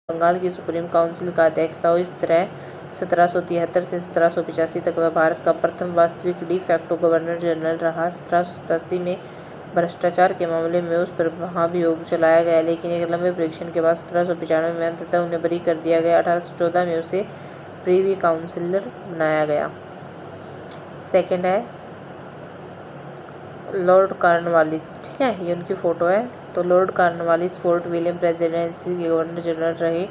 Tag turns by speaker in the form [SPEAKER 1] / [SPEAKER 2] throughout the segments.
[SPEAKER 1] बंगाल की supreme council का अध्यक्ष था। इस तरह 1773 से 1785 तक वह भारत का प्रथम वास्तविक डी फैक्टो गवर्नर जनरल रहा। 1787 में भ्रष्टाचार के मामले में उस पर महाभियोग चलाया गया, लेकिन एक लंबे परीक्षण के बाद 1795 में अंततः उन्हें बरी कर दिया गया। 1814 में उसे प्रीवी काउंसिलर बनाया गया। सेकंड है लॉर्ड कॉर्नवालिस। ठीक है, ये उनकी फ़ोटो है। तो Lord Cornwallis fort William presidency के गवर्नर जनरल रहे।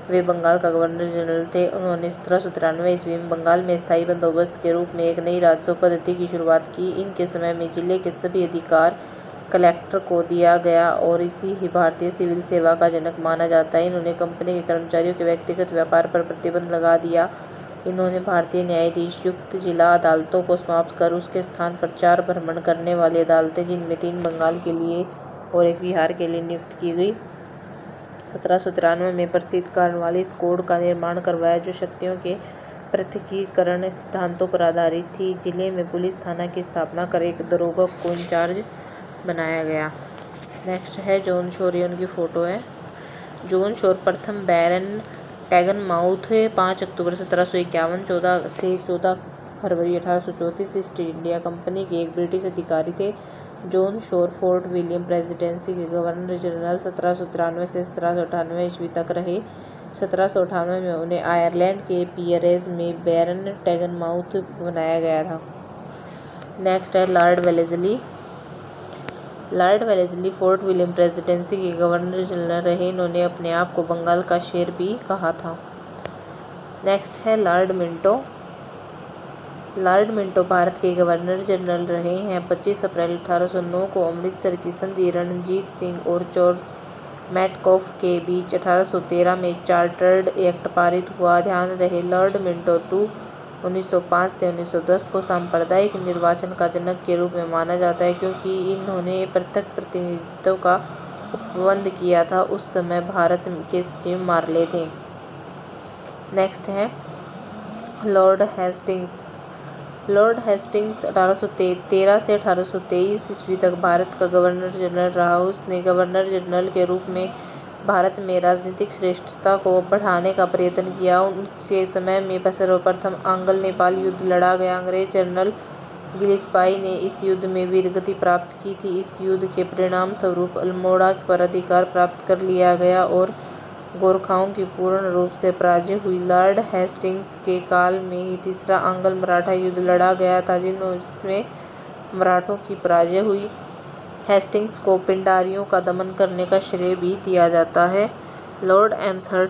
[SPEAKER 1] वे बंगाल का गवर्नर जनरल थे। उन्होंने 1793 ईस्वी में बंगाल में स्थायी बंदोबस्त के रूप में एक नई राजस्व पद्धति की शुरुआत की। इनके समय में जिले के सभी अधिकार कलेक्टर को दिया गया और इसी ही भारतीय सिविल सेवा का जनक माना जाता है। इन्होंने कंपनी के कर्मचारियों के व्यक्तिगत व्यापार पर प्रतिबंध लगा दिया। इन्होंने भारतीय न्यायाधीश युक्त जिला अदालतों को समाप्त कर उसके स्थान पर 4 भ्रमण करने वाली अदालतें, जिनमें 3 बंगाल के लिए और 1 बिहार के लिए नियुक्त की गई। 1793 में प्रसिद्ध कॉर्नवालिस कोड का निर्माण करवाया, जो शक्तियों के पृथकीकरण सिद्धांतों पर आधारित थी। जिले में पुलिस थाना की स्थापना कर एक दरोगा को इंचार्ज बनाया गया। नेक्स्ट है जॉन शोर। ये उनकी फ़ोटो है। जॉन शोर प्रथम बैरन टैगनमाउथ 5 अक्टूबर 1751 14 से 14 फरवरी 1834 ईस्ट इंडिया कंपनी के एक ब्रिटिश अधिकारी थे। John Shore fort William presidency के गवर्नर जनरल 1793 से 1798 ईस्वी तक रहे। 1798 में उन्हें आयरलैंड के पियरेज में बैरन टैगनमाउथ बनाया गया था। नेक्स्ट है Lord Wellesley. Lord Wellesley fort William presidency के गवर्नर जनरल रहे। इन्होंने अपने आप को बंगाल का शेर भी कहा था। नेक्स्ट है Lord Minto. Lord Minto Bharat के गवर्नर जनरल रहे हैं। 25 अप्रैल 1809 को अमृतसर की संधि रणजीत सिंह और जॉर्ज मैटकॉफ के बीच 1813 में चार्टर्ड एक्ट पारित हुआ। ध्यान रहे लॉर्ड मिंटो 1905 से 1910 को सांप्रदायिक निर्वाचन का जनक के रूप में माना जाता है, क्योंकि इन्होंने पृथक प्रतिनिधित्व का उपबंध किया था। उस समय भारत के सचिव मार्ले थे। नेक्स्ट है लॉर्ड हेस्टिंग्स। लॉर्ड हेस्टिंग्स 1813 से 1823 ईस्वी तक भारत का गवर्नर जनरल रहा। उसने गवर्नर जनरल के रूप में भारत में राजनीतिक श्रेष्ठता को बढ़ाने का प्रयत्न किया। उनके समय में सर्वप्रथम आंग्ल नेपाल युद्ध लड़ा गया। अंग्रेज जनरल गिलिस्पाई ने इस युद्ध में वीरगति प्राप्त की थी। इस युद्ध के परिणाम स्वरूप अल्मोड़ा पर अधिकार प्राप्त कर लिया गया और गोरखाओं की पूर्ण रूप से पराजय हुई। लॉर्ड हेस्टिंग्स के काल में ही तीसरा आंग्ल मराठा युद्ध लड़ा गया था, जिसमें मराठों की पराजय हुई। हेस्टिंग्स को पिंडारियों का दमन करने का श्रेय भी दिया जाता है। लॉर्ड एम्सहर्स्ट